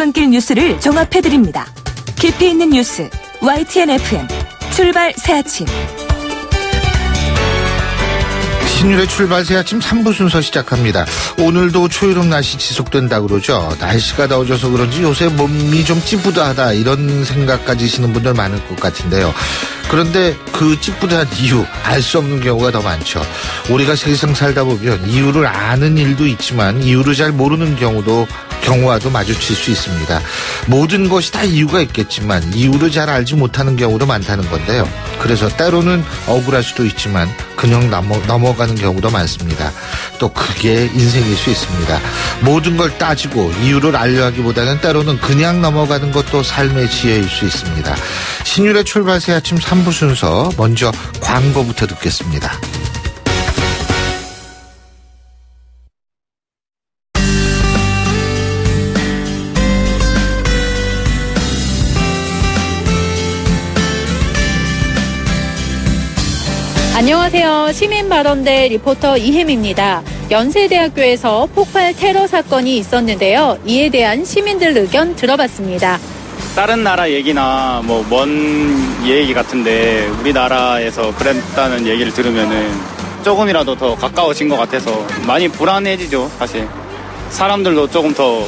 출근길 뉴스를 종합해드립니다. 깊이 있는 뉴스 YTN FM 출발 새아침. 신율의 출발 새아침 3부 순서 시작합니다. 오늘도 초여름 날씨 지속된다고 그러죠. 날씨가 더워져서 그런지 요새 몸이 좀 찌뿌드하다 이런 생각 가지시는 분들 많을 것 같은데요. 그런데 그 찌뿌드한 이유 알 수 없는 경우가 더 많죠. 우리가 세상 살다 보면 이유를 아는 일도 있지만 이유를 잘 모르는 경우와도 마주칠 수 있습니다. 모든 것이 다 이유가 있겠지만 이유를 잘 알지 못하는 경우도 많다는 건데요. 그래서 때로는 억울할 수도 있지만 그냥 넘어가는 경우도 많습니다. 또 그게 인생일 수 있습니다. 모든 걸 따지고 이유를 알려 하기보다는 때로는 그냥 넘어가는 것도 삶의 지혜일 수 있습니다. 신율의 출발 새 아침 3부 순서 먼저 광고부터 듣겠습니다. 안녕하세요. 시민발언대 리포터 이혜미입니다. 연세대학교에서 폭발 테러 사건이 있었는데요. 이에 대한 시민들 의견 들어봤습니다. 다른 나라 얘기나 먼 얘기 같은데 우리나라에서 그랬다는 얘기를 들으면은 조금이라도 더 가까워진 것 같아서 많이 불안해지죠, 사실. 사람들도 조금 더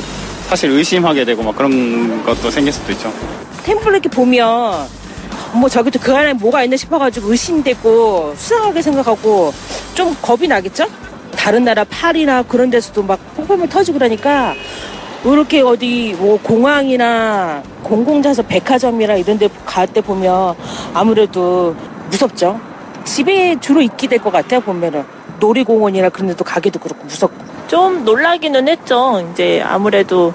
사실 의심하게 되고 그런 것도 생길 수도 있죠. 템플 이렇게 보면 저기도 그 안에 뭐가 있나 싶어가지고 의심되고 수상하게 생각하고 좀 겁이 나겠죠? 다른 나라 파리나 그런 데서도 폭발물 터지고 그러니까 이렇게 어디 공항이나 공공자서 백화점이나 이런 데 갈 때 보면 아무래도 무섭죠. 집에 주로 있게 될 것 같아요, 보면은. 놀이공원이나 그런 데도 가기도 그렇고 무섭고. 좀 놀라기는 했죠. 이제 아무래도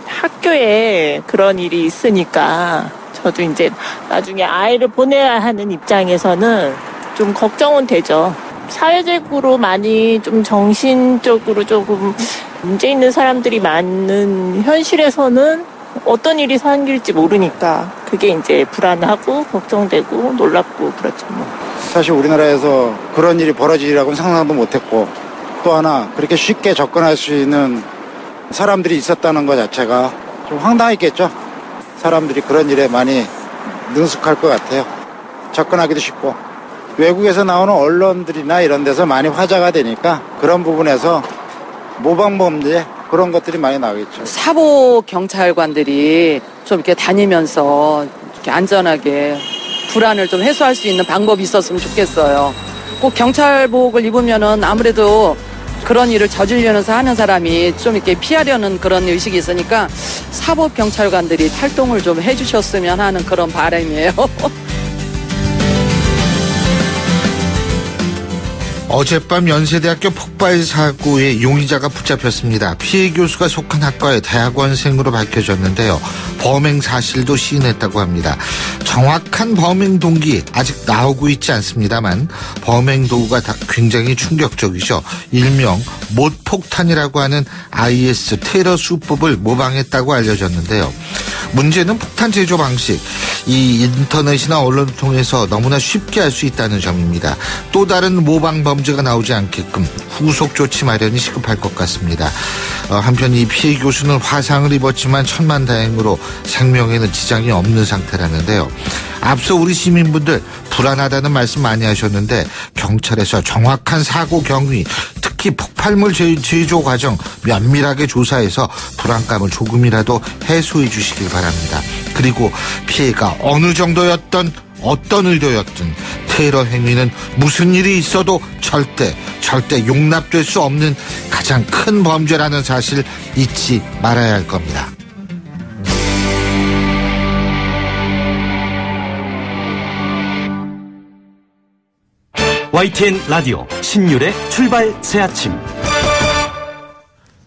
학교에 그런 일이 있으니까 저도 이제 나중에 아이를 보내야 하는 입장에서는 좀 걱정은 되죠. 사회적으로 많이 좀 정신적으로 조금 문제 있는 사람들이 많은 현실에서는 어떤 일이 생길지 모르니까 그게 이제 불안하고 걱정되고 놀랍고 그렇죠. 사실 우리나라에서 그런 일이 벌어지리라고는 상상도 못했고 또 하나 그렇게 쉽게 접근할 수 있는 사람들이 있었다는 것 자체가 좀 황당했겠죠. 사람들이 그런 일에 많이 능숙할 것 같아요. 접근하기도 쉽고 외국에서 나오는 언론들이나 이런 데서 많이 화제가 되니까 그런 부분에서 모방범죄 그런 것들이 많이 나오겠죠. 사보 경찰관들이 좀 이렇게 다니면서 이렇게 안전하게 불안을 좀 해소할 수 있는 방법이 있었으면 좋겠어요. 꼭 경찰복을 입으면은 아무래도 그런 일을 저지르려서 하는 사람이 좀 이렇게 피하려는 그런 의식이 있으니까 사법 경찰관들이 활동을 좀 해주셨으면 하는 그런 바람이에요. 어젯밤 연세대학교 폭발 사고의 용의자가 붙잡혔습니다. 피해 교수가 속한 학과의 대학원생으로 밝혀졌는데요. 범행 사실도 시인했다고 합니다. 정확한 범행 동기 아직 나오고 있지 않습니다만 범행 도구가 굉장히 충격적이죠. 일명 못폭탄이라고 하는 IS 테러 수법을 모방했다고 알려졌는데요. 문제는 폭탄 제조 방식, 이 인터넷이나 언론을 통해서 너무나 쉽게 알 수 있다는 점입니다. 또 다른 모방 범죄가 나오지 않게끔 후속 조치 마련이 시급할 것 같습니다. 한편 이 피해 교수는 화상을 입었지만 천만다행으로 생명에는 지장이 없는 상태라는데요. 앞서 우리 시민분들 불안하다는 말씀 많이 하셨는데 경찰에서 정확한 사고 경위, 특히 폭발물 제조 과정 면밀하게 조사해서 불안감을 조금이라도 해소해 주시길 바랍니다. 그리고 피해가 어느 정도였던 어떤 의도였든 테러 행위는 무슨 일이 있어도 절대 용납될 수 없는 가장 큰 범죄라는 사실 잊지 말아야 할 겁니다. YTN 라디오 신율의 출발 새아침.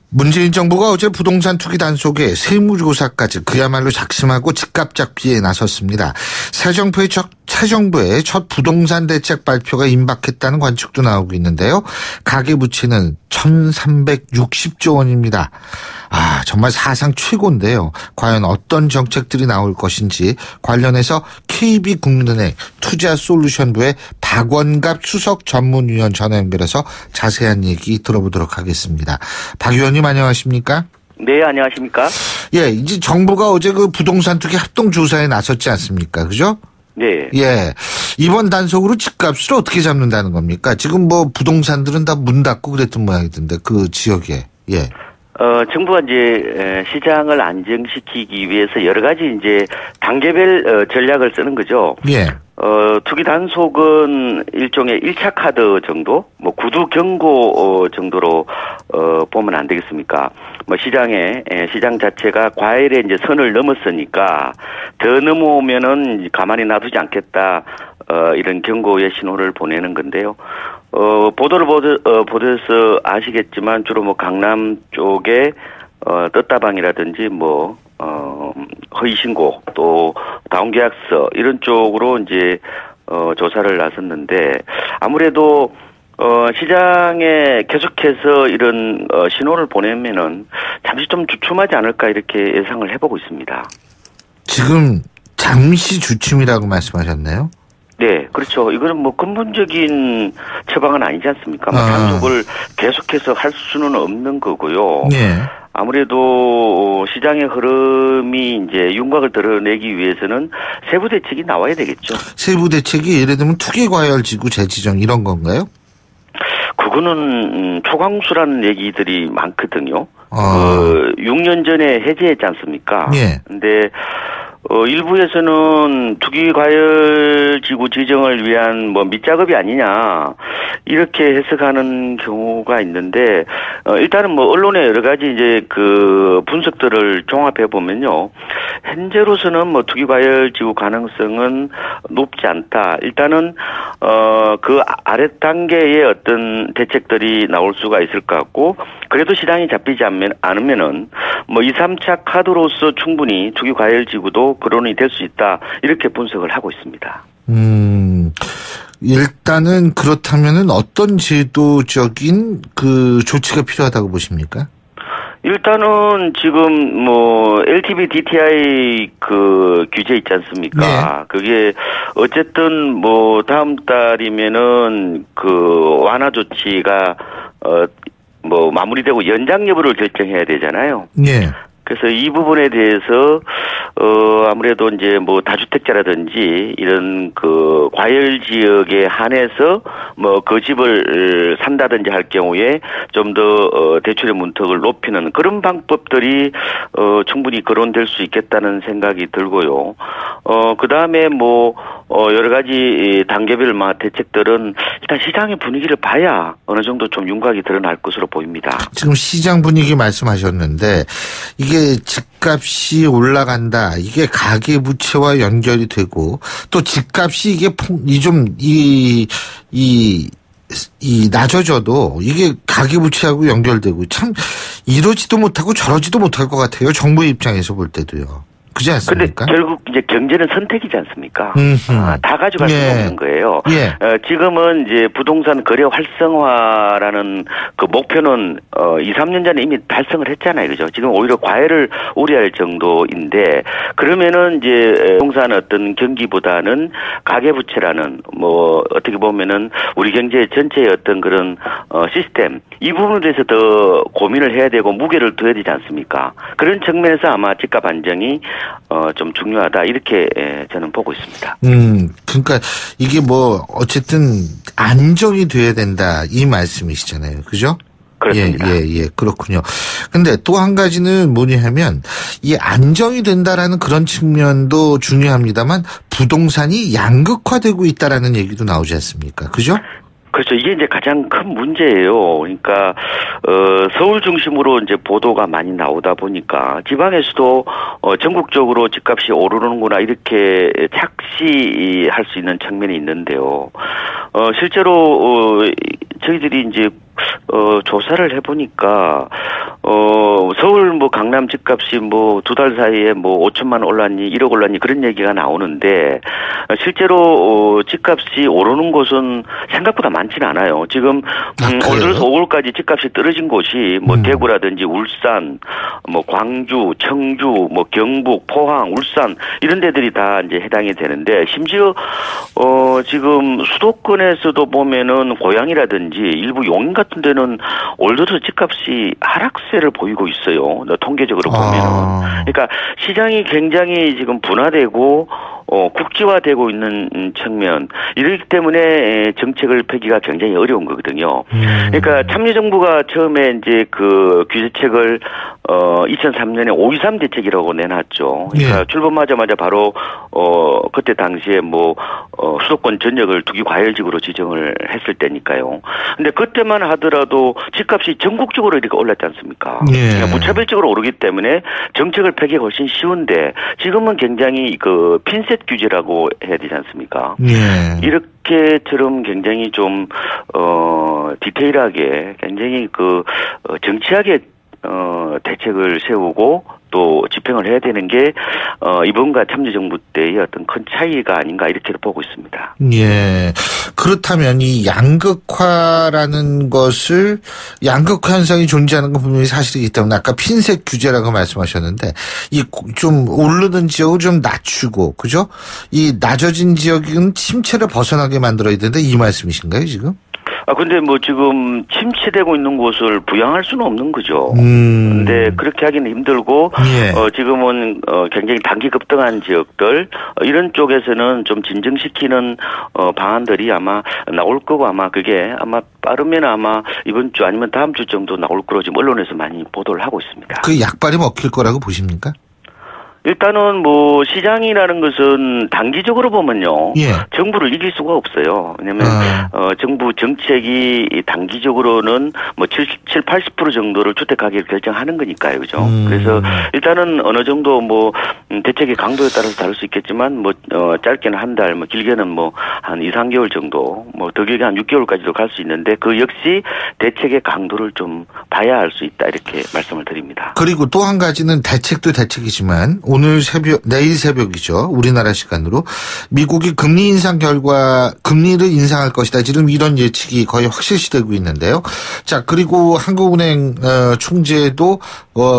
문재인 정부가 어제 부동산 투기 단속에 세무조사까지 그야말로 작심하고 집값잡기에 나섰습니다. 새 정부의 첫 부동산 대책 발표가 임박했다는 관측도 나오고 있는데요. 가계부채는 1,360조 원입니다. 정말 사상 최고인데요. 과연 어떤 정책들이 나올 것인지 관련해서 KB국민은행 투자솔루션부의 박원갑 수석 전문위원 전화 연결해서 자세한 얘기 들어보도록 하겠습니다. 박 의원님 안녕하십니까? 네, 안녕하십니까? 예, 이제 정부가 어제 그 부동산 투기 합동 조사에 나섰지 않습니까? 그죠? 네. 예. 이번 단속으로 집값을 어떻게 잡는다는 겁니까? 지금 뭐 부동산들은 다 문 닫고 그랬던 모양이던데 그 지역에. 예. 정부가 이제 시장을 안정시키기 위해서 여러 가지 이제 단계별 전략을 쓰는 거죠. 예. 투기 단속은 일종의 1차 카드 정도, 뭐 구두 경고 정도로 보면 안 되겠습니까? 뭐 시장 자체가 과열의 이제 선을 넘었으니까 더 넘어오면은 가만히 놔두지 않겠다. 이런 경고의 신호를 보내는 건데요. 보도를 보셔서 아시겠지만 주로 뭐 강남 쪽에 떴다방이라든지 뭐 허위신고 또 다운계약서 이런 쪽으로 이제 조사를 나섰는데 아무래도 시장에 계속해서 이런 신호를 보내면은 잠시 좀 주춤하지 않을까 이렇게 예상을 해보고 있습니다. 지금 잠시 주춤이라고 말씀하셨나요? 네, 그렇죠. 이거는 뭐 근본적인 처방은 아니지 않습니까? 뭐 단속을 계속해서 할 수는 없는 거고요. 네. 아무래도 시장의 흐름이 이제 윤곽을 드러내기 위해서는 세부 대책이 나와야 되겠죠. 세부 대책이 예를 들면 투기과열지구 재지정 이런 건가요? 그거는 초강수라는 얘기들이 많거든요. 6년 전에 해제했지 않습니까? 예. 근데 일부에서는 투기과열지구 지정을 위한 뭐 밑작업이 아니냐 이렇게 해석하는 경우가 있는데 일단은 뭐 언론의 여러 가지 이제 그 분석들을 종합해 보면요 현재로서는 뭐 투기과열지구 가능성은 높지 않다. 일단은 그 아래 단계의 어떤 대책들이 나올 수가 있을 것 같고 그래도 시장이 잡히지 않으면은 뭐 2, 3차 카드로서 충분히 투기과열지구도 거론이 될 수 있다. 이렇게 분석을 하고 있습니다. 일단은 그렇다면은 어떤 제도적인 그 조치가 필요하다고 보십니까? 일단은 지금 뭐 LTV DTI 그 규제 있지 않습니까? 네. 그게 어쨌든 뭐 다음 달이면은 그 완화 조치가 뭐 마무리되고 연장 여부를 결정해야 되잖아요. 네. 그래서 이 부분에 대해서 아무래도 이제 뭐 다주택자라든지 이런 그 과열 지역에 한해서 뭐 그 집을 산다든지 할 경우에 좀 더 대출의 문턱을 높이는 그런 방법들이 충분히 거론될 수 있겠다는 생각이 들고요. 그다음에 뭐 여러 가지 단계별 대책들은 일단 시장의 분위기를 봐야 어느 정도 좀 윤곽이 드러날 것으로 보입니다. 지금 시장 분위기 말씀하셨는데 이게 집값이 올라간다. 이게 가계부채와 연결이 되고 또 집값이 이게 낮아져도 이게 가계부채하고 연결되고 참 이러지도 못하고 저러지도 못할 것 같아요. 정부 입장에서 볼 때도요. 그렇지 않습니까? 근데 결국 이제 경제는 선택이지 않습니까? 다 가져갈 수 없는 거예요. 예. 지금은 이제 부동산 거래 활성화라는 그 목표는 2, 3년 전에 이미 달성을 했잖아요. 그죠? 지금 오히려 과열을 우려할 정도인데 그러면은 이제 부동산 어떤 경기보다는 가계부채라는 뭐 어떻게 보면은 우리 경제 전체의 어떤 그런 시스템 이 부분에 대해서 더 고민을 해야 되고 무게를 둬야 되지 않습니까? 그런 측면에서 아마 집값 안정이 좀 중요하다 이렇게 저는 보고 있습니다. 그러니까 이게 뭐 어쨌든 안정이 돼야 된다 이 말씀이시잖아요, 그죠? 그렇습니다. 예, 그렇군요. 근데 또 한 가지는 뭐냐면 이 안정이 된다라는 그런 측면도 중요합니다만 부동산이 양극화되고 있다라는 얘기도 나오지 않습니까, 그죠? 그렇죠. 이게 이제 가장 큰 문제예요. 그러니까 서울 중심으로 이제 보도가 많이 나오다 보니까 지방에서도 전국적으로 집값이 오르는구나 이렇게 착시할 수 있는 측면이 있는데요. 실제로 저희들이 이제 조사를 해보니까 서울 뭐 강남 집값이 뭐 2달 사이에 뭐 5천만 원 올랐니 1억 올랐니 그런 얘기가 나오는데 실제로 집값이 오르는 곳은 생각보다 많지는 않아요. 지금 올 들어서 5월까지 집값이 떨어진 곳이 뭐 대구라든지 울산, 뭐 광주, 청주, 뭐 경북, 포항, 울산 이런 데들이 다 이제 해당이 되는데 심지어 지금 수도권에서도 보면은 고양이라든지 일부 용인 같은 데는 올 들어서 집값이 하락세 추세를 보이고 있어요. 통계적으로 보면은. 그러니까 시장이 굉장히 지금 분화되고 국지화되고 있는 측면, 이렇기 때문에 정책을 펴기가 굉장히 어려운 거거든요. 그러니까 참여정부가 처음에 이제 그 규제책을 2003년에 5.23 대책이라고 내놨죠. 그러니까 출범하자마자 바로 그때 당시에 수도권 전역을 투기과열지구로 지정을 했을 때니까요. 근데 그때만 하더라도 집값이 전국적으로 이렇게 올랐지 않습니까? 그러니까 무차별적으로 오르기 때문에 정책을 펴기가 훨씬 쉬운데, 지금은 굉장히 그 핀셋 규제라고 해야 되지 않습니까? 이렇게처럼 굉장히 좀 디테일하게, 굉장히 정치하게 대책을 세우고 또 집행을 해야 되는 게 이번과 참여정부 때의 어떤 큰 차이가 아닌가, 이렇게 보고 있습니다. 예. 그렇다면 이 양극화라는 것을, 양극화 현상이 존재하는 건 분명히 사실이기 때문에 아까 핀셋 규제라고 말씀하셨는데, 이 좀 오르는 지역을 좀 낮추고, 그죠? 이 낮아진 지역은 침체를 벗어나게 만들어야 되는데, 이 말씀이신가요, 지금? 근데 지금 침체되고 있는 곳을 부양할 수는 없는 거죠. 근데 그렇게 하기는 힘들고, 지금은 굉장히 단기 급등한 지역들, 이런 쪽에서는 좀 진정시키는 방안들이 아마 나올 거고, 아마 그게 아마 빠르면 아마 이번 주 아니면 다음 주 정도 나올 거로 지금 언론에서 많이 보도를 하고 있습니다. 그 약발이 먹힐 거라고 보십니까? 일단은 시장이라는 것은 단기적으로 보면요, 정부를 이길 수가 없어요. 왜냐면 정부 정책이 단기적으로는 70-80% 정도를 주택 가격을 결정하는 거니까요, 그죠? 그래서 일단은 어느 정도 대책의 강도에 따라서 다를 수 있겠지만 짧게는 한 달, 길게는 한 2-3개월 정도, 더 길게 한 6개월까지도 갈 수 있는데, 그 역시 대책의 강도를 좀 봐야 할 수 있다, 이렇게 말씀을 드립니다. 그리고 또 한 가지는 대책도 대책이지만, 내일 새벽이죠. 우리나라 시간으로 미국이 금리 인상 결과 금리를 인상할 것이다. 지금 이런 예측이 거의 확실시되고 있는데요. 자, 그리고 한국은행 총재도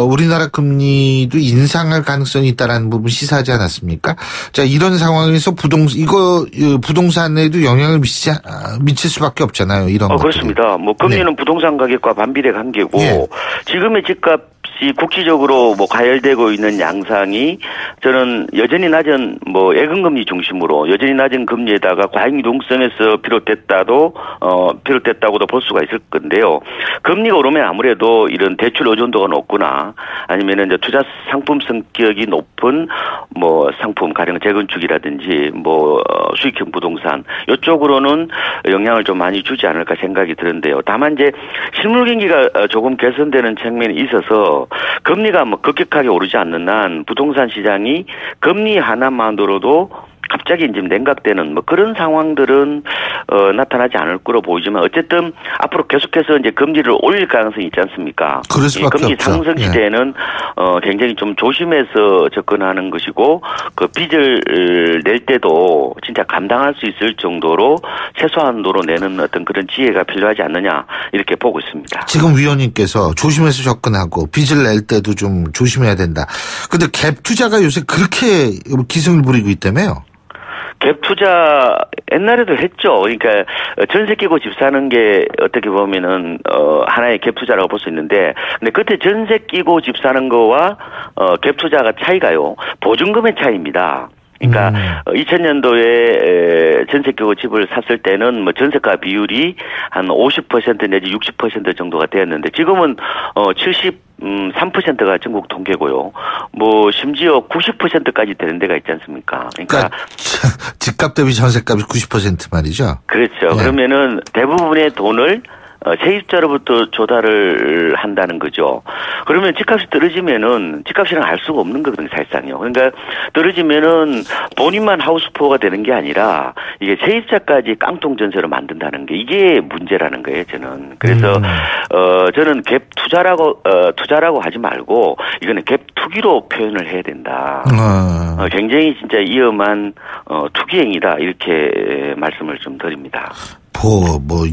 우리나라 금리도 인상할 가능성이 있다라는 부분 시사하지 않았습니까? 자, 이런 상황에서 부동산에도 영향을 미칠 수밖에 없잖아요. 이런 것들이. 그렇습니다. 금리는 부동산 가격과 반비례 관계고, 지금의 집값 국지적으로 과열되고 있는 양상이, 저는 여전히 낮은 예금금리 중심으로 여전히 낮은 금리에다가 과잉 유동성에서 비롯됐다고도 볼 수가 있을 건데요. 금리가 오르면 아무래도 이런 대출 의존도가 높거나, 아니면은 이제 투자 상품 성격이 높은 상품, 가령 재건축이라든지 수익형 부동산, 이쪽으로는 영향을 좀 많이 주지 않을까 생각이 드는데요. 다만 이제 실물 경기가 조금 개선되는 측면이 있어서 금리가 급격하게 오르지 않는 한 부동산 시장이 금리 하나만으로도 갑자기 이제 냉각되는 그런 상황들은 나타나지 않을 거로 보이지만, 어쨌든 앞으로 계속해서 이제 금리를 올릴 가능성이 있지 않습니까? 그럴 수밖에 금리 없죠. 상승 시대에는 굉장히 좀 조심해서 접근하는 것이고, 그 빚을 낼 때도 진짜 감당할 수 있을 정도로 최소한도로 내는 어떤 그런 지혜가 필요하지 않느냐, 이렇게 보고 있습니다. 지금 위원님께서 조심해서 접근하고 빚을 낼 때도 좀 조심해야 된다. 근데 갭 투자가 요새 그렇게 기승을 부리고 있다며요? 갭 투자 옛날에도 했죠. 그러니까 전세 끼고 집 사는 게 어떻게 보면은 하나의 갭 투자라고 볼 수 있는데, 근데 그때 전세 끼고 집 사는 거와 갭 투자가 차이가요, 보증금의 차이입니다. 그러니까 2000년도에 전세 끼고 집을 샀을 때는 전세가 비율이 한 50% 내지 60% 정도가 되었는데, 지금은 73%가 전국 통계고요. 심지어 90%까지 되는 데가 있지 않습니까? 그러니까 집값 대비 전세값이 90% 말이죠. 그렇죠. 그러면은 대부분의 돈을 세입자로부터 조달을 한다는 거죠. 그러면 집값이 떨어지면은 집값이랑 알 수가 없는 거거든요, 사실상요. 그러니까 떨어지면은 본인만 하우스푸어가 되는 게 아니라 이게 세입자까지 깡통 전세로 만든다는 게, 이게 문제라는 거예요, 저는. 그래서 저는 갭 투자라고 하지 말고 이거는 갭 투기로 표현을 해야 된다. 굉장히 진짜 위험한 투기행위다, 이렇게 말씀을 좀 드립니다.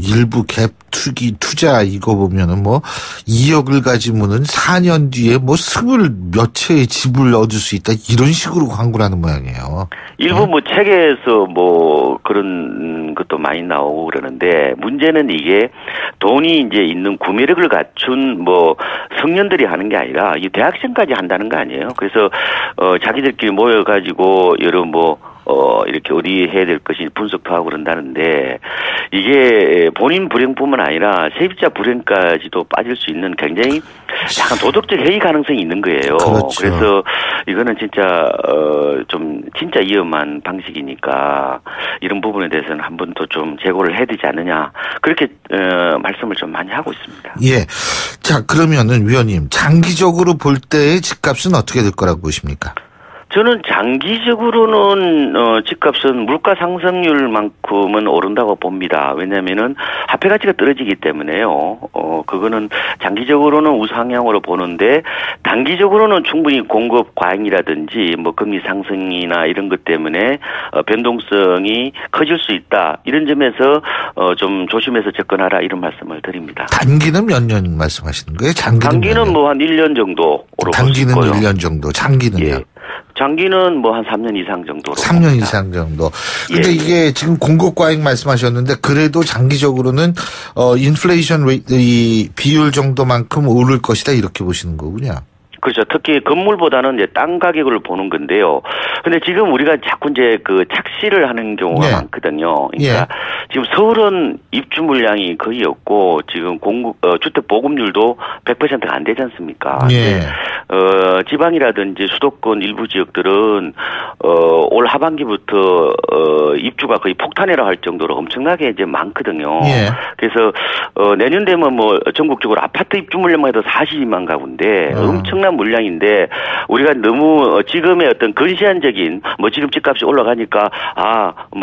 일부 갭 투기 투자 이거 보면은 2억을 가지면은 4년 뒤에 20몇 채의 집을 얻을 수 있다 이런 식으로 광고를 하는 모양이에요. 일부 책에서 그런 것도 많이 나오고 그러는데 문제는 이게 돈이 이제 있는 구매력을 갖춘 청년들이 하는 게 아니라 이 대학생까지 한다는 거 아니에요. 그래서 자기들끼리 모여가지고 여러 이렇게 어디 해야 될 것이 분석도 하고 그런다는데 이게 본인 불행뿐만 아니라 세입자 불행까지도 빠질 수 있는 굉장히 약간 도덕적 해이 가능성이 있는 거예요. 그렇죠. 그래서 이거는 진짜 진짜 위험한 방식이니까 이런 부분에 대해서는 한 번 더 좀 재고를 해야 되지 않느냐 그렇게 말씀을 좀 많이 하고 있습니다. 예. 자, 그러면은 위원님 장기적으로 볼 때의 집값은 어떻게 될 거라고 보십니까? 저는 장기적으로는 집값은 물가 상승률만큼은 오른다고 봅니다. 왜냐하면은 화폐 가치가 떨어지기 때문에요. 그거는 장기적으로는 우상향으로 보는데 단기적으로는 충분히 공급 과잉이라든지 금리 상승이나 이런 것 때문에 변동성이 커질 수 있다. 이런 점에서 좀 조심해서 접근하라 이런 말씀을 드립니다. 단기는 몇 년 말씀하시는 거예요? 단기는 한 1년 정도로 단기는 1년 정도, 장기는요? 예. 장기는 한 3년 이상 정도로. 3년 봅니다. 이상 정도. 근데 이게 지금 공급 과잉 말씀하셨는데 그래도 장기적으로는 인플레이션 이 비율 정도만큼 오를 것이다 이렇게 보시는 거군요. 그렇죠. 특히 건물보다는 이제 땅 가격을 보는 건데요. 근데 지금 우리가 자꾸 이제 착시를 하는 경우가 많거든요. 그러니까 지금 서울은 입주 물량이 거의 없고 지금 주택 보급률도 100%가 안 되지 않습니까? 지방이라든지 수도권 일부 지역들은 올 하반기부터 입주가 거의 폭탄이라 할 정도로 엄청나게 이제 많거든요. 그래서 내년 되면 전국적으로 아파트 입주 물량만 해도 42만 가구인데 엄청난 물량인데 우리가 너무 지금의 어떤 근시안적인 지금 집값이 올라가니까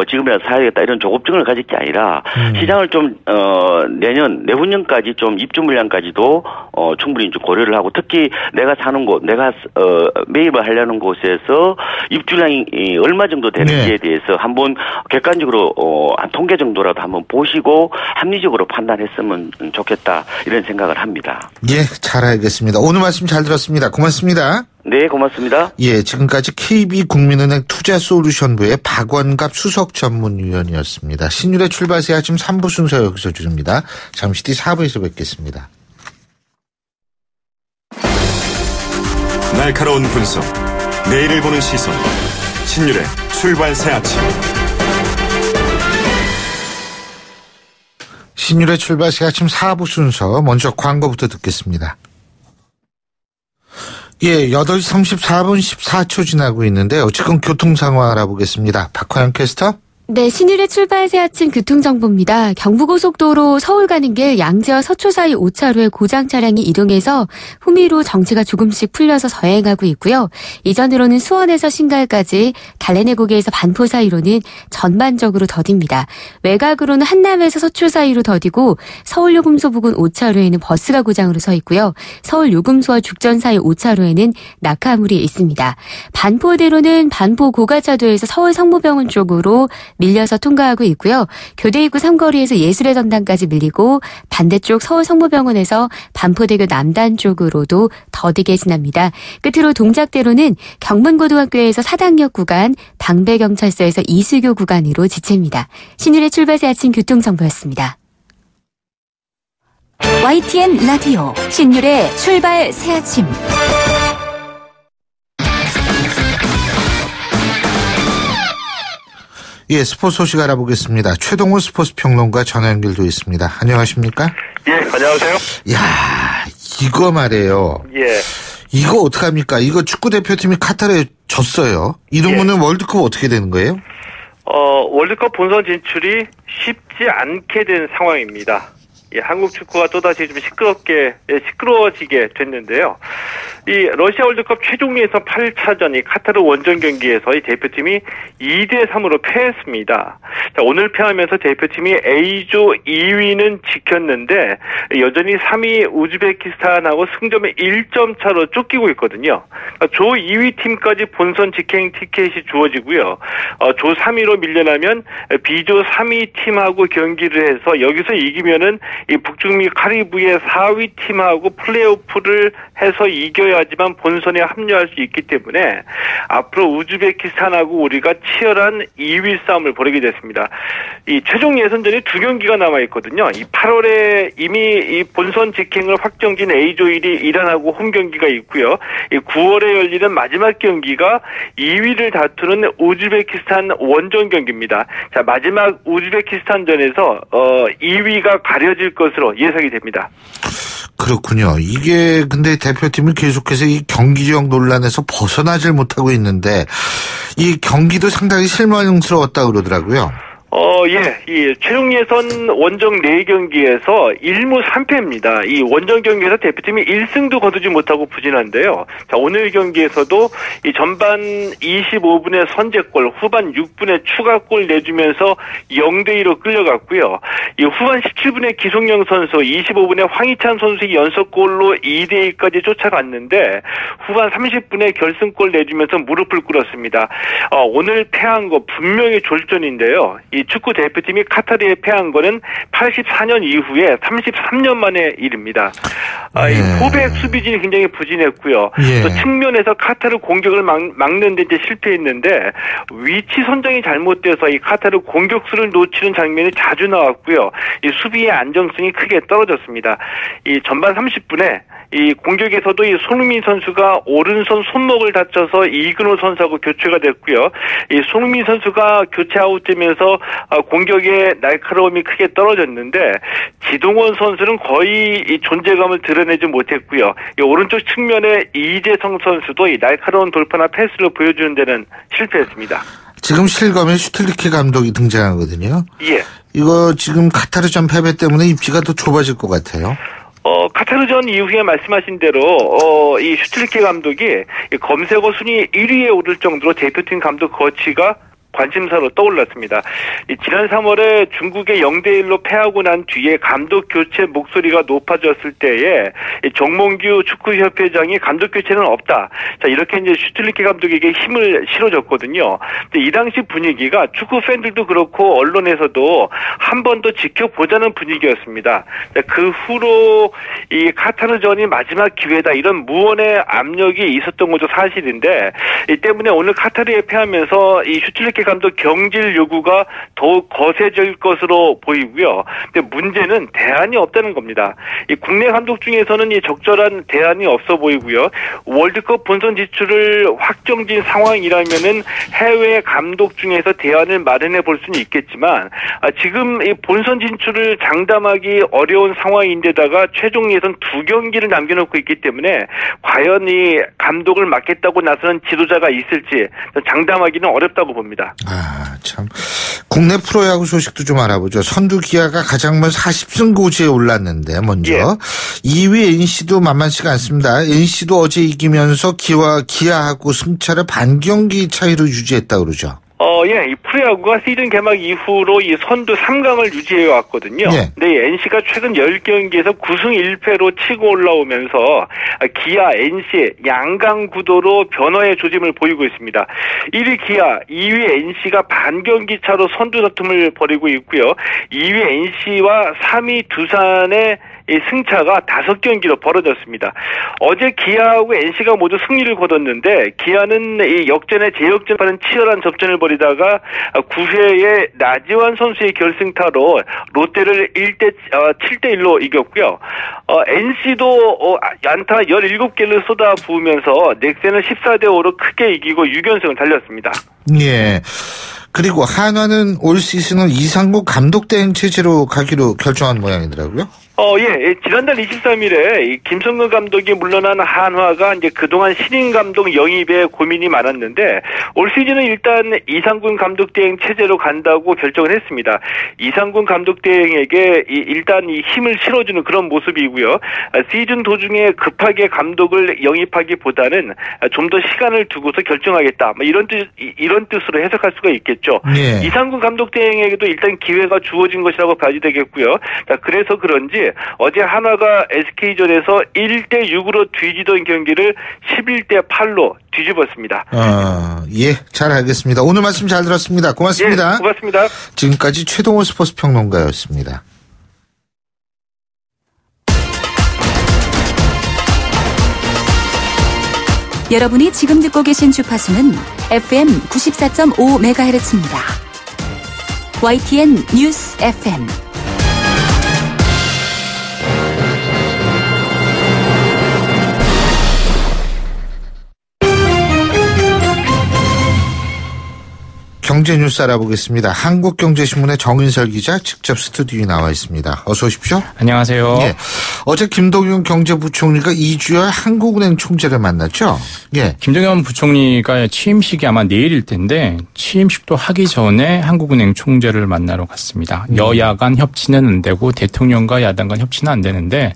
지금이라도 사야겠다 이런 조급증을 가질 게 아니라 시장을 좀 내후년까지 좀 입주 물량까지도 충분히 좀 고려를 하고 특히 내가 사는 곳 내가 매입을 하려는 곳에서 입주량이 얼마 정도 되는지에 대해서 한번 객관적으로 한 통계 정도라도 한번 보시고 합리적으로 판단했으면 좋겠다 이런 생각을 합니다. 예, 잘 알겠습니다. 오늘 말씀 잘 들었습니다. 고맙습니다. 네, 고맙습니다. 예, 지금까지 KB국민은행 투자솔루션부의 박원갑 수석전문위원이었습니다. 신율의 출발세 아침 3부 순서 여기서 줄입니다. 잠시 뒤 4부에서 뵙겠습니다. 날카로운 분석, 내일을 보는 시선, 신율의 출발새 아침. 신율의 출발새 아침 4부 순서 먼저 광고부터 듣겠습니다. 예, 8시 34분 14초 지나고 있는데요. 지금 교통 상황 알아보겠습니다. 박화영 캐스터. 네, 신일의 출발새 아침 교통정보입니다. 경부고속도로 서울 가는 길 양재와 서초 사이 5차로에 고장 차량이 이동해서 후미로 정체가 조금씩 풀려서 서행하고 있고요. 이전으로는 수원에서 신갈까지 달래내고개에서 반포 사이로는 전반적으로 더딥니다. 외곽으로는 한남에서 서초 사이로 더디고 서울 요금소 부근 5차로에는 버스가 고장으로 서 있고요. 서울 요금소와 죽전 사이 5차로에는 낙하물이 있습니다. 반포대로는 반포 고가차도에서 서울 성모병원 쪽으로 밀려서 통과하고 있고요. 교대 입구 삼거리에서 예술의 전당까지 밀리고 반대쪽 서울 성모병원에서 반포대교 남단 쪽으로도 더디게 지납니다. 끝으로 동작대로는 경문고등학교에서 사당역 구간, 방배경찰서에서 이수교 구간으로 지칩니다. 신율의 출발새 아침 교통정보였습니다. YTN 라디오 신율의 출발새 아침. 예, 스포츠 소식 알아보겠습니다. 최동호 스포츠 평론가 전화 연결돼 있습니다. 안녕하십니까? 예, 안녕하세요. 야, 이거 말이에요. 예. 이거 어떡합니까? 이거 축구 대표팀이 카타르에 졌어요. 이러면은 월드컵 어떻게 되는 거예요? 월드컵 본선 진출이 쉽지 않게 된 상황입니다. 예, 한국 축구가 또다시 좀 시끄러워지게 됐는데요. 이 러시아 월드컵 최종 예선 8차전 이 카타르 원정 경기에서 이 대표팀이 2대3으로 패했습니다. 자, 오늘 패하면서 대표팀이 A조 2위는 지켰는데 여전히 3위 우즈베키스탄하고 승점의 1점 차로 쫓기고 있거든요. 조 2위 팀까지 본선 직행 티켓이 주어지고요. 조 3위로 밀려나면 B조 3위 팀하고 경기를 해서 여기서 이기면은 이 북중미 카리브의 4위 팀하고 플레이오프를 해서 이겨야지만 본선에 합류할 수 있기 때문에 앞으로 우즈베키스탄하고 우리가 치열한 2위 싸움을 벌이게 됐습니다. 이 최종 예선전이 2경기가 남아 있거든요. 이 8월에 이미 이 본선 직행을 확정진 A조 1위 이란하고 홈 경기가 있고요. 이 9월에 열리는 마지막 경기가 2위를 다투는 우즈베키스탄 원정 경기입니다. 자, 마지막 우즈베키스탄전에서 2위가 가려질 것으로 예상이 됩니다. 그렇군요. 이게 근데 대표팀은 계속해서 이 경기력 논란에서 벗어나질 못하고 있는데 이 경기도 상당히 실망스러웠다 그러더라고요. 예. 이 최종 예선 원정 4경기에서 1무 3패입니다. 이 원정 경기에서 대표팀이 1승도 거두지 못하고 부진한데요. 자, 오늘 경기에서도 이 전반 25분에 선제골, 후반 6분에 추가골 내주면서 0대2로 끌려갔고요. 이 후반 17분에 기송영 선수, 25분에 황희찬 선수의 연속골로 2대2까지 쫓아갔는데 후반 30분에 결승골 내주면서 무릎을 꿇었습니다. 오늘 패한 거 분명히 졸전인데요. 이 축구 대표팀이 카타르에 패한 거는 84년 이후에 33년 만의 일입니다. 이 포백 수비진이 굉장히 부진했고요. 또 측면에서 카타르 공격을 막는 데 이제 실패했는데 위치 선정이 잘못돼서 이 카타르 공격수를 놓치는 장면이 자주 나왔고요. 이 수비의 안정성이 크게 떨어졌습니다. 이 전반 30분에 이 공격에서도 이 손흥민 선수가 오른손 손목을 다쳐서 이근호 선수하고 교체가 됐고요. 이 손흥민 선수가 교체 아웃되면서 공격의 날카로움이 크게 떨어졌는데 지동원 선수는 거의 이 존재감을 드러내지 못했고요. 이 오른쪽 측면에 이재성 선수도 이 날카로운 돌파나 패스를 보여주는 데는 실패했습니다. 지금 실검에 슈틸리케 감독이 등장하거든요. 예. 이거 지금 카타르전 패배 때문에 입지가 더 좁아질 것 같아요. 카타르전 이후에 말씀하신 대로 이 슈틸리케 감독이 검색어 순위 1위에 오를 정도로 대표팀 감독 거치가 관심사로 떠올랐습니다. 지난 3월에 중국에 0대1로 패하고 난 뒤에 감독 교체 목소리가 높아졌을 때에 정몽규 축구협회장이 감독 교체는 없다. 자, 이렇게 이제 슈틸리케 감독에게 힘을 실어줬거든요. 근데 이 당시 분위기가 축구 팬들도 그렇고 언론에서도 한 번 더 지켜보자는 분위기였습니다. 자, 그 후로 이 카타르전이 마지막 기회다 이런 무언의 압력이 있었던 것도 사실인데 이 때문에 오늘 카타르에 패하면서 이 슈틸리케 감독 경질 요구가 더욱 거세질 것으로 보이고요. 근데 문제는 대안이 없다는 겁니다. 이 국내 감독 중에서는 이 적절한 대안이 없어 보이고요. 월드컵 본선 진출을 확정진 상황이라면은 해외 감독 중에서 대안을 마련해 볼 수는 있겠지만 지금 이 본선 진출을 장담하기 어려운 상황인데다가 최종 예선 2경기를 남겨놓고 있기 때문에 과연 이 감독을 맡겠다고 나서는 지도자가 있을지 장담하기는 어렵다고 봅니다. 참. 국내 프로야구 소식도 좀 알아보죠. 선두 기아가 가장 먼저 40승 고지에 올랐는데 먼저 2위 NC도 만만치가 않습니다. NC도 어제 이기면서 기아하고 승차를 반경기 차이로 유지했다고 그러죠. 이 프로야구가 시즌 개막 이후로 이 선두 3강을 유지해 왔거든요. 근데 NC가 최근 10경기에서 9승 1패로 치고 올라오면서 기아, NC 양강 구도로 변화의 조짐을 보이고 있습니다. 1위 기아, 2위 NC가 반경기 차로 선두 다툼을 벌이고 있고요. 2위 NC와 3위 두산의 이 승차가 5경기로 벌어졌습니다. 어제 기아하고 NC가 모두 승리를 거뒀는데 기아는 이 역전에 재역전하는 치열한 접전을 벌이다가 9회에 나지완 선수의 결승타로 롯데를 7대1로 이겼고요. NC도 안타 17개를 쏟아부으면서 넥센을 14대5로 크게 이기고 6연승을 달렸습니다. 예. 그리고 한화는 올 시즌은 이상국 감독 대행 체제로 가기로 결정한 모양이더라고요. 예. 지난달 23일에 김성근 감독이 물러난 한화가 이제 그동안 신인 감독 영입에 고민이 많았는데 올 시즌은 일단 이상군 감독 대행 체제로 간다고 결정을 했습니다. 이상군 감독 대행에게 일단 이 힘을 실어주는 그런 모습이고요. 시즌 도중에 급하게 감독을 영입하기보다는 좀 더 시간을 두고서 결정하겠다. 뭐 이런 뜻으로 해석할 수가 있겠죠. 네. 이상군 감독 대행에게도 일단 기회가 주어진 것이라고 봐야 되겠고요. 자, 그래서 그런지 어제 한화가 SK전에서 1대6으로 뒤지던 경기를 11대8로 뒤집었습니다. 예, 잘 알겠습니다. 오늘 말씀 잘 들었습니다. 고맙습니다. 예, 고맙습니다. 지금까지 최동호 스포츠 평론가였습니다. 여러분이 지금 듣고 계신 주파수는 FM 94.5MHz입니다. YTN 뉴스 FM. 경제 뉴스 알아보겠습니다. 한국경제신문의 정인설 기자 직접 스튜디오에 나와 있습니다. 어서 오십시오. 안녕하세요. 예. 어제 김동연 경제부총리가 이주열 한국은행 총재를 만났죠. 예. 김동연 부총리가 취임식이 아마 내일일 텐데 취임식도 하기 전에 한국은행 총재를 만나러 갔습니다. 여야 간 협치는 안 되고 대통령과 야당 간 협치는 안 되는데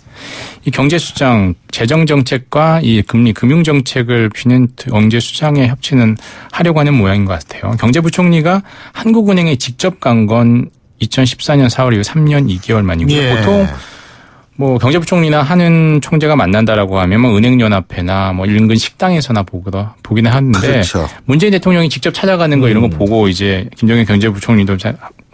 이 경제수장, 재정정책과 이 금리, 금융정책을 피는 경제수장의 협치는 하려고 하는 모양인 것 같아요. 경제부총리가 한국은행에 직접 간 건 2014년 4월 이후 3년 2개월 만이고요. 예. 보통 뭐 경제부총리나 하는 총재가 만난다라고 하면 뭐 은행연합회나 뭐 인근 식당에서나 보기는 하는데 그렇죠. 문재인 대통령이 직접 찾아가는 거 이런 거 보고 이제 김동연 경제부총리도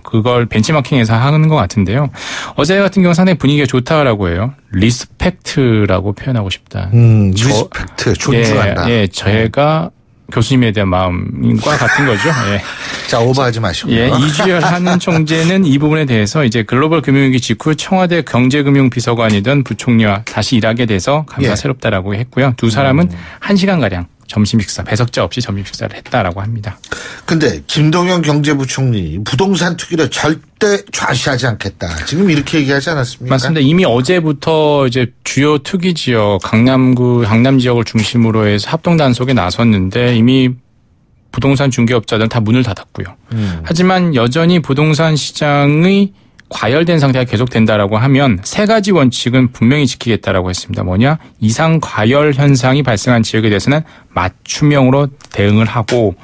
그걸 벤치마킹해서 하는 것 같은데요. 어제 같은 경우 상당히 분위기가 좋다라고 해요. 리스펙트라고 표현하고 싶다. 리스펙트, 존중한다. 예, 제가 교수님에 대한 마음과 같은 거죠. 예. 자, 오버하지 마시고요. 예, 이주열 한은 총재는 이 부분에 대해서 이제 글로벌 금융위기 직후 청와대 경제금융비서관이던 부총리와 다시 일하게 돼서 감사스럽다라고 했고요. 두 사람은 1시간가량 점심 식사, 배석자 없이 점심 식사를 했다라고 합니다. 근데 김동연 경제부총리 부동산 투기를 절대 좌시하지 않겠다. 지금 이렇게 얘기하지 않았습니까? 맞습니다. 이미 어제부터 이제 주요 투기 지역, 강남 지역을 중심으로 해서 합동 단속에 나섰는데 이미 부동산 중개업자들은 다 문을 닫았고요. 하지만 여전히 부동산 시장의 과열된 상태가 계속된다라고 하면 세 가지 원칙은 분명히 지키겠다라고 했습니다. 뭐냐? 이상 과열 현상이 발생한 지역에 대해서는 맞춤형으로 대응을 하고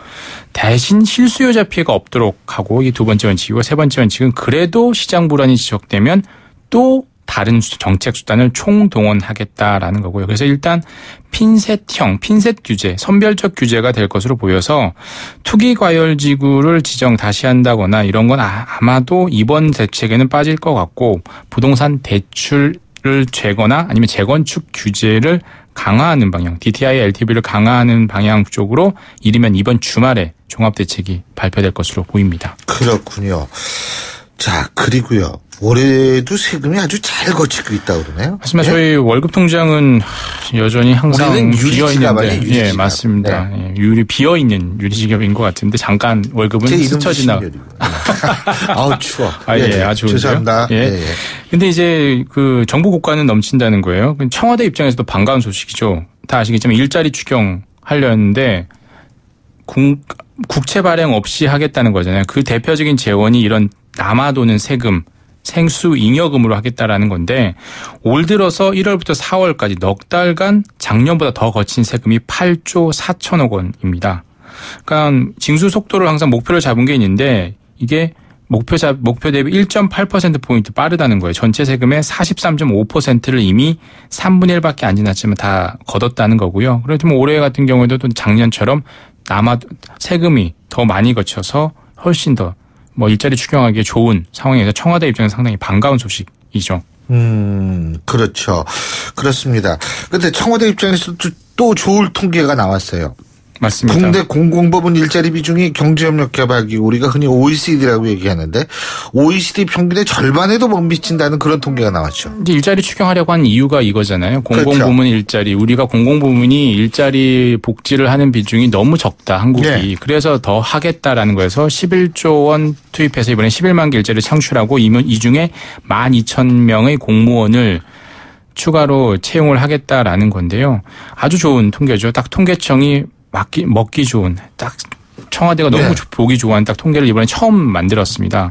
대신 실수요자 피해가 없도록 하고 이 두 번째 원칙이고 세 번째 원칙은 그래도 시장 불안이 지속되면 또 다른 정책 수단을 총동원하겠다라는 거고요. 그래서 일단 핀셋 규제, 선별적 규제가 될 것으로 보여서 투기 과열 지구를 다시 한다거나 이런 건 아마도 이번 대책에는 빠질 것 같고 부동산 대출을 죄거나 아니면 재건축 규제를 강화하는 방향, DTI, LTV를 강화하는 방향 쪽으로 이르면 이번 주말에 종합대책이 발표될 것으로 보입니다. 그렇군요. 자, 그리고요. 올해도 세금이 아주 잘 거치고 있다고 그러네요. 맞습니다. 네? 저희 월급 통장은 여전히 항상 비어 있는데, 예, 맞습니다. 네. 예, 비어 있는 유리지갑인 것 같은데 잠깐 월급은 스쳐 지나. 아우 추워. 예, 아주 죄송합니다. 예. 근데 이제 그 정부 국가는 넘친다는 거예요. 청와대 입장에서도 반가운 소식이죠. 다 아시겠지만 일자리 추경하려는데 국채 발행 없이 하겠다는 거잖아요. 그 대표적인 재원이 이런 남아도는 세금, 생수 잉여금으로 하겠다라는 건데 올 들어서 1월부터 4월까지 넉 달간 작년보다 더 거친 세금이 8조 4천억 원입니다. 그러니까 징수 속도를 항상 목표를 잡은 게 있는데 이게 목표 대비 1.8%포인트 빠르다는 거예요. 전체 세금의 43.5%를 이미 3분의 1밖에 안 지났지만 다 걷었다는 거고요. 그렇지만 올해 같은 경우에도 또 작년처럼 세금이 더 많이 거쳐서 훨씬 더 일자리 추경하기에 좋은 상황에서 청와대 입장에서 상당히 반가운 소식이죠. 그렇죠. 그렇습니다. 근데 청와대 입장에서도 또 좋을 통계가 나왔어요. 맞습니다. 국내 공공부문 일자리 비중이 경제협력개발기구 우리가 흔히 OECD라고 얘기하는데 OECD 평균의 절반에도 못 미친다는 그런 통계가 나왔죠. 이제 일자리 추경하려고 한 이유가 이거잖아요. 공공부문 그렇죠. 일자리. 우리가 공공부문이 일자리 복지를 하는 비중이 너무 적다. 한국이. 네. 그래서 더 하겠다라는 거에서 11조 원 투입해서 이번에 11만 개 일자리를 창출하고 이 중에 12,000명의 공무원을 추가로 채용을 하겠다라는 건데요. 아주 좋은 통계죠. 딱 통계청이 먹기 좋은 딱 청와대가 너무 보기 좋아하는 딱 통계를 이번에 처음 만들었습니다.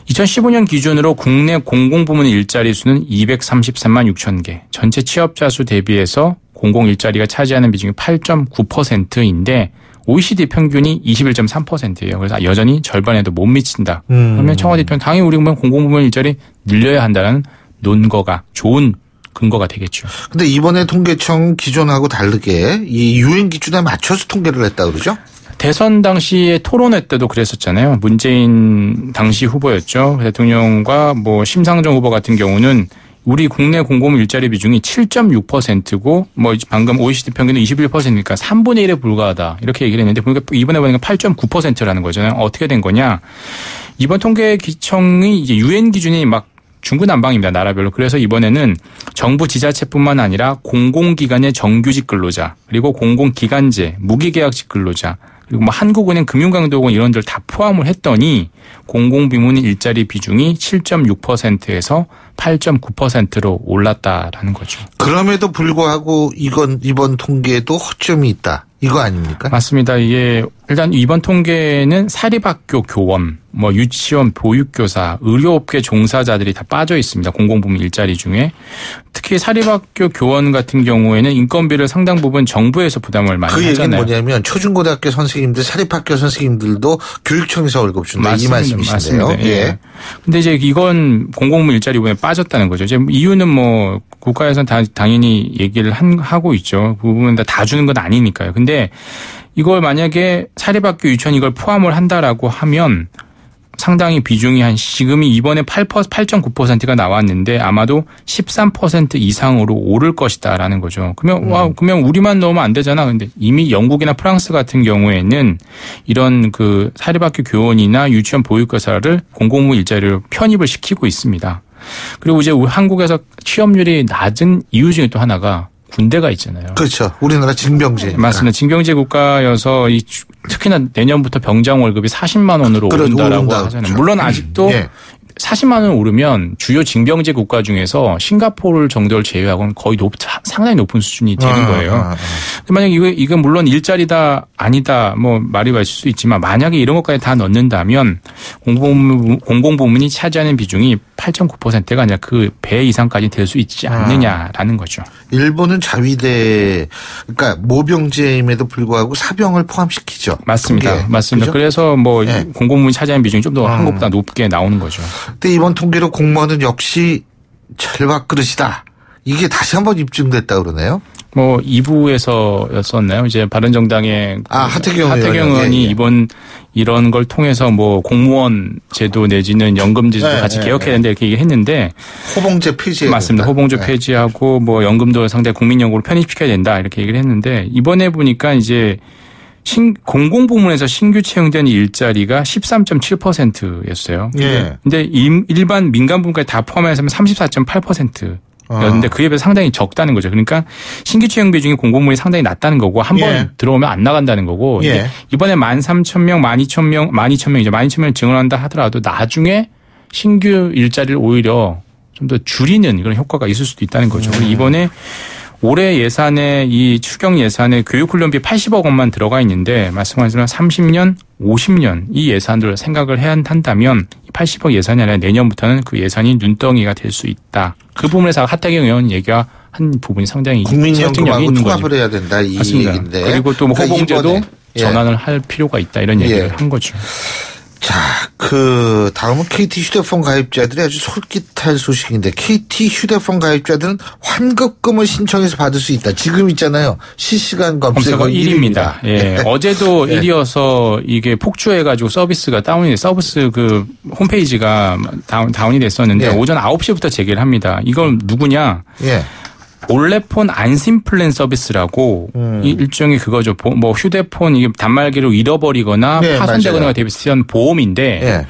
2015년 기준으로 국내 공공부문 일자리 수는 233만 6천 개. 전체 취업자 수 대비해서 공공 일자리가 차지하는 비중이 8.9%인데 OECD 평균이 21.3%예요. 그래서 여전히 절반에도 못 미친다. 그러면 청와대 입장 당연히 우리 공공부문 일자리 늘려야 한다는 논거가 좋은 근거가 되겠죠. 근데 이번에 통계청 기존하고 다르게 이 유엔 기준에 맞춰서 통계를 했다 그러죠? 대선 당시에 토론회 때도 그랬었잖아요. 문재인 당시 후보였죠. 대통령과 뭐 심상정 후보 같은 경우는 우리 국내 공공부문 일자리 비중이 7.6%고 뭐 방금 OECD 평균은 21%니까 3분의 1에 불과하다. 이렇게 얘기를 했는데 이번에 보니까 8.9%라는 거잖아요. 어떻게 된 거냐? 이번 통계기청이 이제 유엔 기준이 막 중구난방입니다. 나라별로. 그래서 이번에는 정부 지자체뿐만 아니라 공공기관의 정규직 근로자 그리고 공공기관제 무기계약직 근로자 그리고 뭐 한국은행 금융강도원 이런 데를 다 포함을 했더니 공공부문 일자리 비중이 7.6%에서 8.9%로 올랐다라는 거죠. 그럼에도 불구하고 이번 통계에도 허점이 있다. 이거 아닙니까? 맞습니다. 이게 일단 이번 통계는 사립학교 교원, 뭐 유치원 보육교사, 의료업계 종사자들이 다 빠져 있습니다. 공공부문 일자리 중에. 특히 사립학교 교원 같은 경우에는 인건비를 상당 부분 정부에서 부담을 많이 하잖아요. 그 얘기는 뭐냐면 초중고등학교 선생님들, 사립학교 선생님들도 교육청에서 월급 준다. 이 말씀이신데요. 맞습니다. 예. 근데 이제 이건 공공부문 일자리 부분에 빠졌다는 거죠. 이제 이유는 뭐 국가에서는 당연히 얘기를 하고 있죠. 그 부분은 다 주는 건 아니니까요. 근데 이걸 만약에 사립학교 유치원 이걸 포함을 한다라고 하면 상당히 비중이 지금이 이번에 8.9%가 나왔는데 아마도 13% 이상으로 오를 것이다라는 거죠. 그러면 우리만 넣으면 안 되잖아. 근데 이미 영국이나 프랑스 같은 경우에는 이런 그 사립학교 교원이나 유치원 보육교사를 공공부문 일자리로 편입을 시키고 있습니다. 그리고 이제 한국에서 취업률이 낮은 이유 중에 또 하나가 군대가 있잖아요. 그렇죠. 우리나라 징병제. 맞습니다. 징병제 국가여서 특히나 내년부터 병장 월급이 40만 원으로 오른다라고 하잖아요. 물론 아직도 40만 원 오르면 주요 징병제 국가 중에서 싱가포르 정도를 제외하고는 거의 상당히 높은 수준이 되는 거예요. 만약에 이건 물론 일자리다 아니다 뭐 말이 있을 수 있지만 만약에 이런 것까지 다 넣는다면 공공부문이 차지하는 비중이 8.9%가 아니라 그 배 이상까지 될 수 있지 않느냐라는 거죠. 일본은 자위대 그러니까 모병제임에도 불구하고 사병을 포함시키죠. 맞습니다. 통계에. 맞습니다. 그렇죠? 그래서 뭐 공공부문이 차지하는 비중이 좀 더 한국보다 높게 나오는 거죠. 근데 이번 통계로 공무원은 역시 절밥그릇이다. 이게 다시 한번 입증됐다 그러네요. 뭐 2부에서였었나요? 이제 바른정당의 하태경 의원이 이번 이런 걸 통해서 뭐 공무원 제도 내지는 연금 제도 같이 개혁해야 된다 이렇게 얘기했는데 호봉제 폐지해야 맞습니다. 된다. 호봉제 폐지하고 뭐 연금도 상당히 국민연금으로 편입시켜야 된다 이렇게 얘기를 했는데 이번에 보니까 이제 공공부문에서 신규 채용된 일자리가 13.7%였어요. 근데 일반 민간부문까지 다 포함해서 34.8%. 였는데 그에 비해서 상당히 적다는 거죠. 그러니까 신규 채용 비중이 공공부문이 상당히 낮다는 거고 한 번 들어오면 안 나간다는 거고 이번에 13,000명, 12,000명 이제 12,000명 증원한다 하더라도 나중에 신규 일자리를 오히려 좀 더 줄이는 그런 효과가 있을 수도 있다는 거죠. 이번에 올해 예산에 이 추경 예산에 교육훈련비 80억 원만 들어가 있는데 말씀하신 30년, 50년 이 예산들을 생각을 해야 한다면 80억 예산이 아니라 내년부터는 그 예산이 눈덩이가 될 수 있다. 그 부분에서 하태경 의원 얘기가 한 부분이 상당히 국민연금하고 통합을 해야 된다 이 맞습니다. 얘기인데. 그리고 또 뭐 호봉제도 전환을 할 필요가 있다 이런 얘기를 한 거죠. 자, 다음은 KT 휴대폰 가입자들이 아주 솔깃할 소식인데 KT 휴대폰 가입자들은 환급금을 신청해서 받을 수 있다. 지금 있잖아요. 실시간 검색어 1위입니다. 예. 어제도 1위여서 이게 폭주해가지고 서비스 그 홈페이지가 다운이 됐었는데 오전 9시부터 재개를 합니다. 이걸 누구냐? 올레폰 안심 플랜 서비스라고 이 일종의 그거죠. 뭐 휴대폰 이게 단말기로 잃어버리거나 네, 파손되거나 대비한 보험인데 네.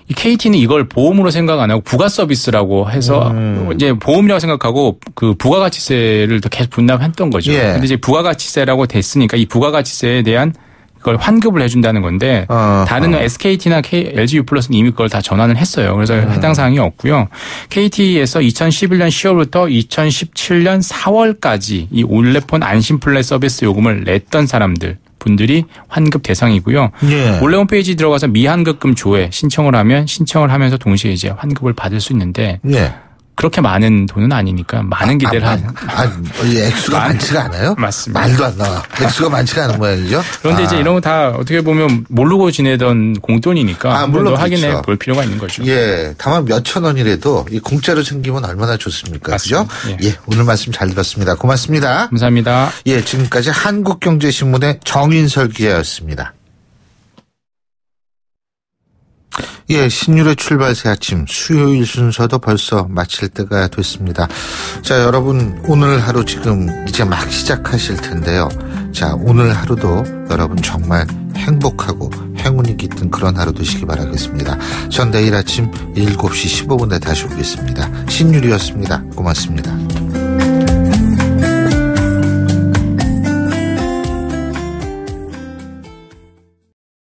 이 KT는 이걸 보험으로 생각 안 하고 부가 서비스라고 해서 이제 보험이라고 생각하고 그 부가가치세를 더 계속 분납했던 거죠. 예. 근데 이제 부가가치세라고 됐으니까 이 부가가치세에 대한 그걸 환급을 해준다는 건데 다른 SKT나 LG U+는 이미 그걸 다 전환을 했어요. 그래서 해당 사항이 없고요. KT에서 2011년 10월부터 2017년 4월까지 이 올레폰 안심 플랜 서비스 요금을 냈던 분들이 환급 대상이고요. 예. 원래 홈페이지 들어가서 미환급금 조회 신청을 하면 신청을 하면서 동시에 이제 환급을 받을 수 있는데 예. 그렇게 많은 돈은 아니니까 많은 기대를 하는. 액수가 많지가 않아요? 맞습니다. 말도 안 나와. 액수가 많지가 않은 모양이죠. 그런데 이제 이런 거 다 어떻게 보면 모르고 지내던 공돈이니까 물론 확인해 그렇죠. 볼 필요가 있는 거죠. 예, 다만 몇천 원이라도 이 공짜로 생기면 얼마나 좋습니까? 그죠? 예, 오늘 말씀 잘 들었습니다. 고맙습니다. 감사합니다. 예, 지금까지 한국경제신문의 정인설 기자였습니다. 예, 신율의 출발새 아침 수요일 순서도 벌써 마칠 때가 됐습니다. 자, 여러분 오늘 하루 지금 이제 막 시작하실 텐데요. 자, 오늘 하루도 여러분 정말 행복하고 행운이 깃든 그런 하루 되시기 바라겠습니다. 전 내일 아침 7시 15분에 다시 오겠습니다. 신율이었습니다. 고맙습니다.